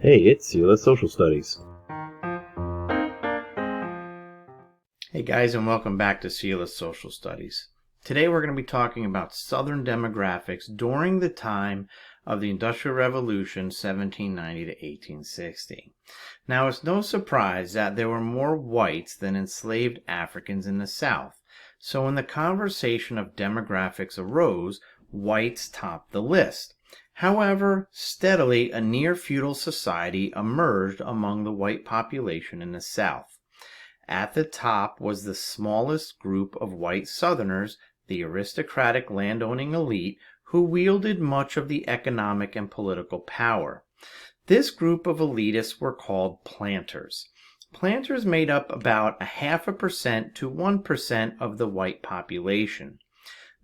Hey, it's Sela Social Studies. Hey guys, and welcome back to Sela's Social Studies. Today we're going to be talking about Southern demographics during the time of the Industrial Revolution 1790 to 1860. Now it's no surprise that there were more whites than enslaved Africans in the South. So when the conversation of demographics arose, whites topped the list. However, steadily a near-feudal society emerged among the white population in the South. At the top was the smallest group of white Southerners, the aristocratic landowning elite, who wielded much of the economic and political power. This group of elitists were called planters. Planters made up about 0.5% to 1% of the white population.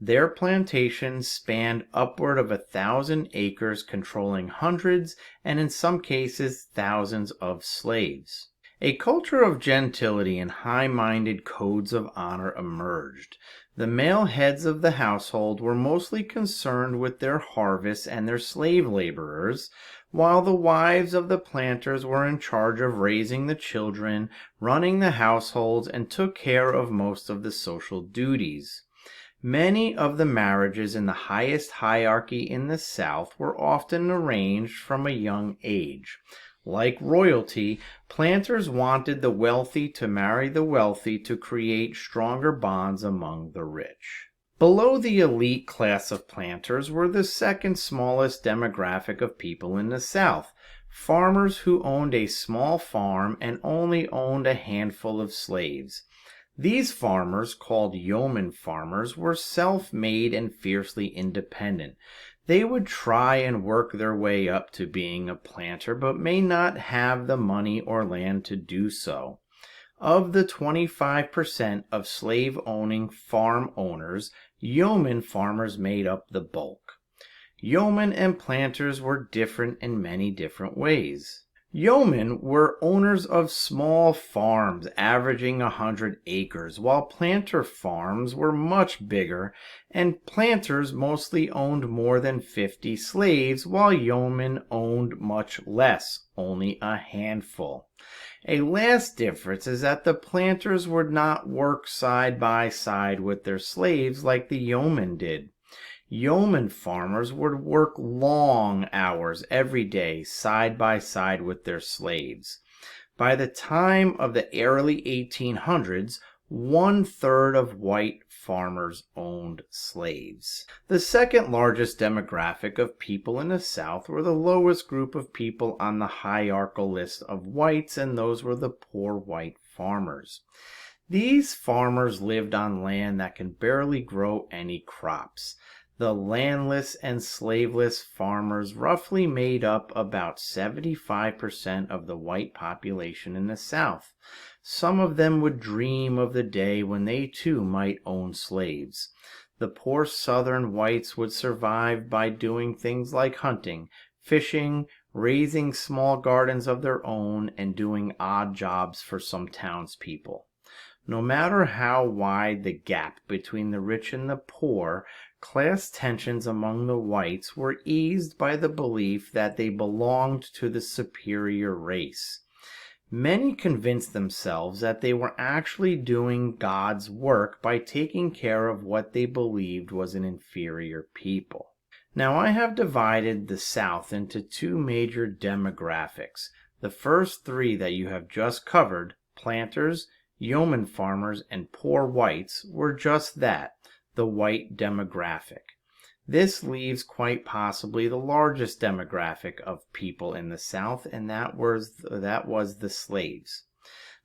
Their plantations spanned upward of 1,000 acres, controlling hundreds and in some cases thousands of slaves. A culture of gentility and high-minded codes of honor emerged. The male heads of the household were mostly concerned with their harvests and their slave laborers, while the wives of the planters were in charge of raising the children, running the households, and took care of most of the social duties. Many of the marriages in the highest hierarchy in the South were often arranged from a young age. Like royalty, planters wanted the wealthy to marry the wealthy to create stronger bonds among the rich. Below the elite class of planters were the second smallest demographic of people in the South, farmers who owned a small farm and only owned a handful of slaves. These farmers, called yeoman farmers, were self-made and fiercely independent. They would try and work their way up to being a planter, but may not have the money or land to do so. Of the 25% of slave-owning farm owners, yeoman farmers made up the bulk. Yeomen and planters were different in many different ways. Yeomen were owners of small farms averaging 100 acres, while planter farms were much bigger, and planters mostly owned more than 50 slaves, while yeomen owned much less, only a handful. A last difference is that the planters would not work side by side with their slaves like the yeomen did. Yeoman farmers would work long hours every day side by side with their slaves. By the time of the early 1800s, 1/3 of white farmers owned slaves. The second largest demographic of people in the South were the lowest group of people on the hierarchical list of whites, and those were the poor white farmers. These farmers lived on land that can barely grow any crops. The landless and slaveless farmers roughly made up about 75% of the white population in the South. Some of them would dream of the day when they too might own slaves. The poor Southern whites would survive by doing things like hunting, fishing, raising small gardens of their own, and doing odd jobs for some townspeople. No matter how wide the gap between the rich and the poor, class tensions among the whites were eased by the belief that they belonged to the superior race. Many convinced themselves that they were actually doing God's work by taking care of what they believed was an inferior people. Now I have divided the South into two major demographics. The first three that you have just covered, planters, yeoman farmers, and poor whites, were just that, the white demographic. This leaves quite possibly the largest demographic of people in the South, and that was the slaves.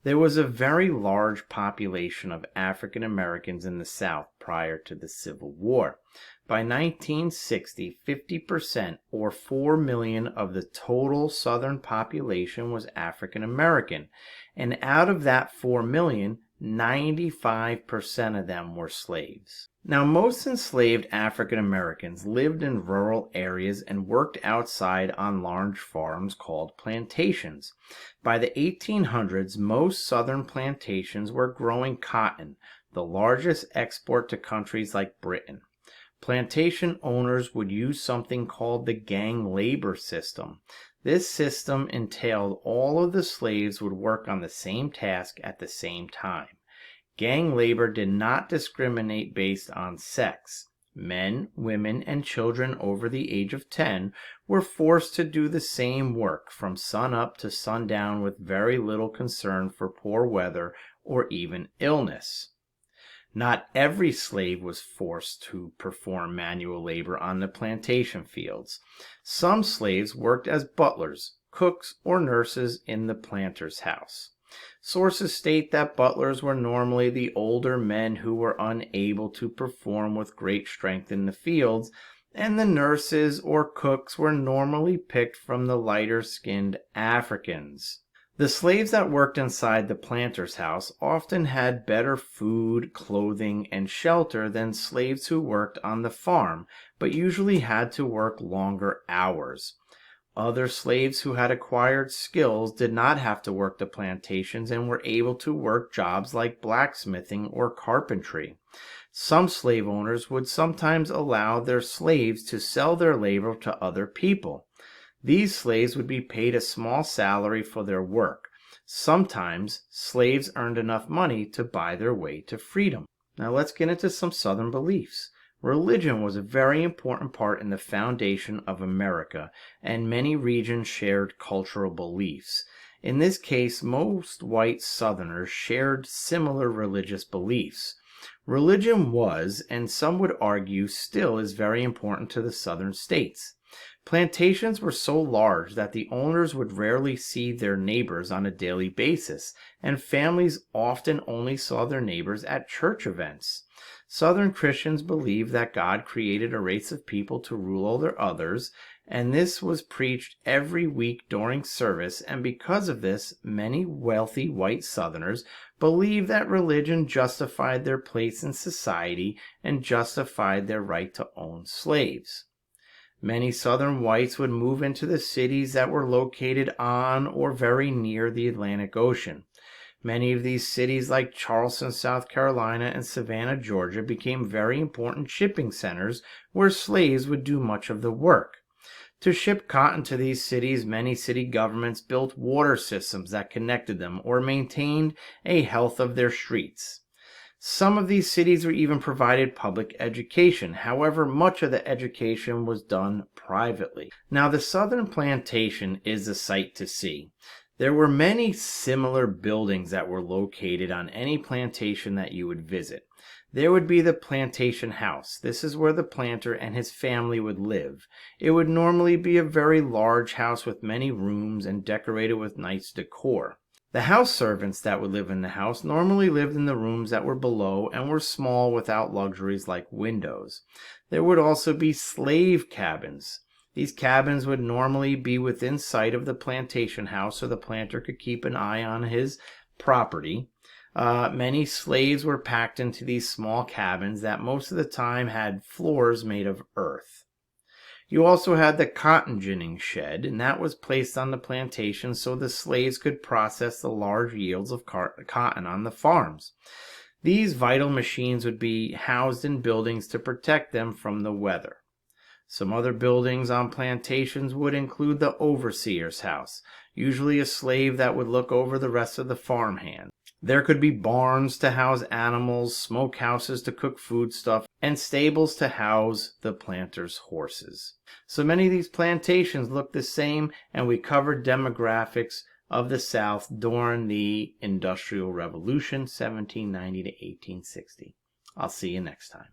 There was a very large population of African Americans in the South prior to the Civil War. By 1960, 50% or 4 million of the total Southern population was African American, and out of that 4 million, 95% of them were slaves. Now, most enslaved African Americans lived in rural areas and worked outside on large farms called plantations. By the 1800s, most Southern plantations were growing cotton, the largest export to countries like Britain. Plantation owners would use something called the gang labor system. This system entailed all of the slaves would work on the same task at the same time. Gang labor did not discriminate based on sex. Men, women, and children over the age of 10 were forced to do the same work from sunup to sundown with very little concern for poor weather or even illness. Not every slave was forced to perform manual labor on the plantation fields. Some slaves worked as butlers, cooks, or nurses in the planter's house. Sources state that butlers were normally the older men who were unable to perform with great strength in the fields, and the nurses or cooks were normally picked from the lighter-skinned Africans. The slaves that worked inside the planter's house often had better food, clothing, and shelter than slaves who worked on the farm, but usually had to work longer hours. Other slaves who had acquired skills did not have to work the plantations and were able to work jobs like blacksmithing or carpentry. Some slave owners would sometimes allow their slaves to sell their labor to other people. These slaves would be paid a small salary for their work. Sometimes slaves earned enough money to buy their way to freedom. Now let's get into some Southern beliefs. Religion was a very important part in the foundation of America, and many regions shared cultural beliefs. In this case, most white Southerners shared similar religious beliefs. Religion was, and some would argue still is, very important to the Southern states. Plantations were so large that the owners would rarely see their neighbors on a daily basis, and families often only saw their neighbors at church events. Southern Christians believed that God created a race of people to rule over others, and this was preached every week during service, and because of this, many wealthy white Southerners believed that religion justified their place in society and justified their right to own slaves. Many Southern whites would move into the cities that were located on or very near the Atlantic Ocean. Many of these cities, like Charleston, South Carolina, and Savannah, Georgia, became very important shipping centers where slaves would do much of the work. To ship cotton to these cities, many city governments built water systems that connected them or maintained a health of their streets. Some of these cities were even provided public education. However, much of the education was done privately. Now, the Southern plantation is a sight to see. There were many similar buildings that were located on any plantation that you would visit. There would be the plantation house. This is where the planter and his family would live. It would normally be a very large house with many rooms and decorated with nice decor. The house servants that would live in the house normally lived in the rooms that were below and were small without luxuries like windows. There would also be slave cabins. These cabins would normally be within sight of the plantation house so the planter could keep an eye on his property. Many slaves were packed into these small cabins that most of the time had floors made of earth. You also had the cotton ginning shed, and that was placed on the plantation so the slaves could process the large yields of cotton on the farms. These vital machines would be housed in buildings to protect them from the weather. Some other buildings on plantations would include the overseer's house, usually a slave that would look over the rest of the farmhands. There could be barns to house animals, smokehouses to cook foodstuff, and stables to house the planter's horses. So many of these plantations look the same, and we covered demographics of the South during the Industrial Revolution, 1790 to 1860. I'll see you next time.